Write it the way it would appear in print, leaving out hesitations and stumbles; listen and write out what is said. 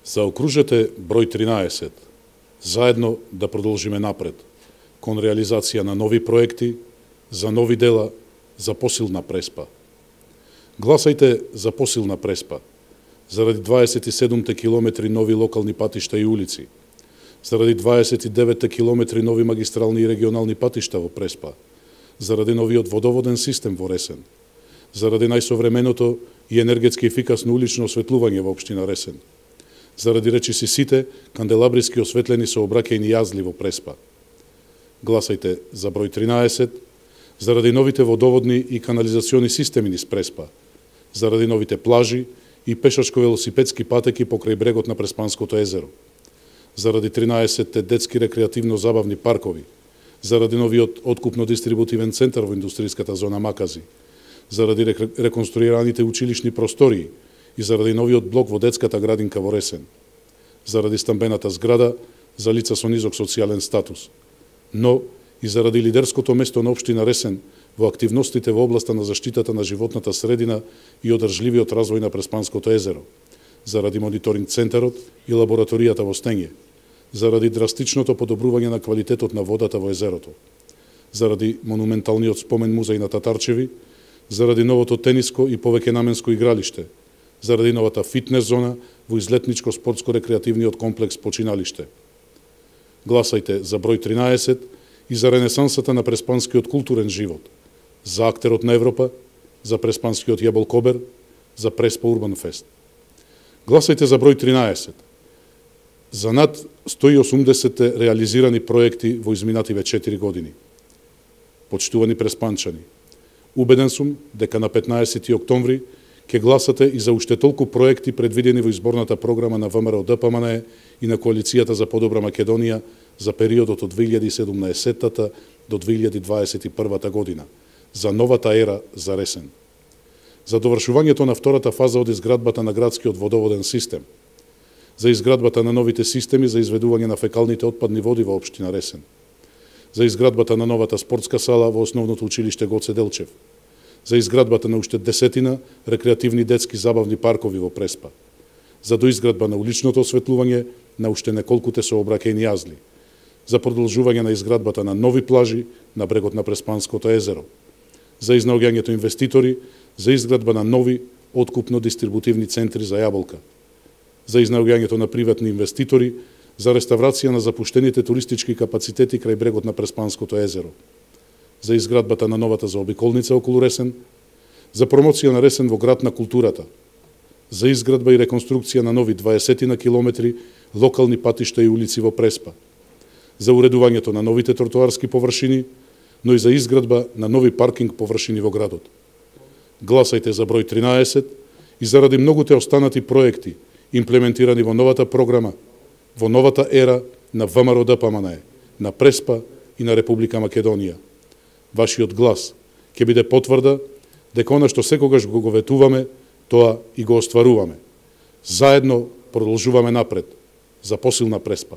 Заокружете број 13, заедно да продолжиме напред, кон реализација на нови проекти, за нови дела, за посилна Преспа. Гласајте за посилна Преспа, заради 27 километри нови локални патишта и улици, заради 29 километри нови магистрални и регионални патишта во Преспа, заради новиот водоводен систем во Ресен, заради најсовременото и енергетски ефикасно улично осветлување во општина Ресен, заради речиси сите канделабриски осветлени сообраќајни јазли во Преспа. Гласајте за број 13, заради новите водоводни и канализациони системи низ Преспа, заради новите плажи и пешачко-велосипедски патеки покрај брегот на Преспанското езеро, заради 13 детски рекреативно-забавни паркови, заради новиот откупно-дистрибутивен центар во индустријската зона Макази, заради реконструираните училишни простории и заради новиот блок во детската градинка во Ресен, заради стамбената зграда за лица со низок социјален статус, но и заради лидерското место на општина Ресен во активностите во областа на заштитата на животната средина и одржливиот развој на Преспанското езеро, заради мониторинг центарот и лабораторијата во Стење, заради драстичното подобрување на квалитетот на водата во езерото, заради монументалниот спомен музеј на Татарчеви, заради новото тениско и повеќенаменско игралиште, заради новата фитнес зона во излетничко спортско-рекреативниот комплекс Починалиште. Гласајте за број 13 и за ренесансата на преспанскиот културен живот, за актерот на Европа, за преспанскиот Јабол Кобер, за Преспа Урбан Фест. Гласајте за број 13, за над 180 реализирани проекти во изминативе 4 години. Почитувани преспанчани, убеден сум дека на 15 октомври ќе гласате и за уште толку проекти предвидени во изборната програма на ВМРО ДПМНЕ и на Коалицијата за подобра Македонија за периодот од 2017 до 2021 година, за новата ера за Ресен, за довршувањето на втората фаза од изградбата на градскиот водоводен систем, за изградбата на новите системи за изведување на фекалните отпадни води во општина Ресен, за изградбата на новата спортска сала во основното училиште Гоце Делчев, за изградбата на уште 10 рекреативни детски забавни паркови во Преспа, за доизградба на уличното осветлување на уште неколкуте сообраќајни јазли, за продолжување на изградбата на нови плажи на брегот на Преспанското езеро, за изнаоѓањето инвеститори за изградба на нови откупно-дистрибутивни центри за јаболка, за изнаоѓањето на приватни инвеститори за реставрација на запуштените туристички капацитети крај брегот на Преспанското езеро, за изградбата на новата заобиколница околу Ресен, за промоција на Ресен во град на културата, за изградба и реконструкција на нови 20 километри локални патишта и улици во Преспа, за уредувањето на новите тротоарски површини, но и за изградба на нови паркинг површини во градот. Гласајте за број 13 и заради многуте останати проекти имплементирани во новата програма, во новата ера на ВМРО ДПМНЕ, на Преспа и на Република Македонија. Вашиот глас ќе биде потврда дека она што секогаш го ветуваме, тоа и го остваруваме. Заедно продолжуваме напред за посилна Преспа.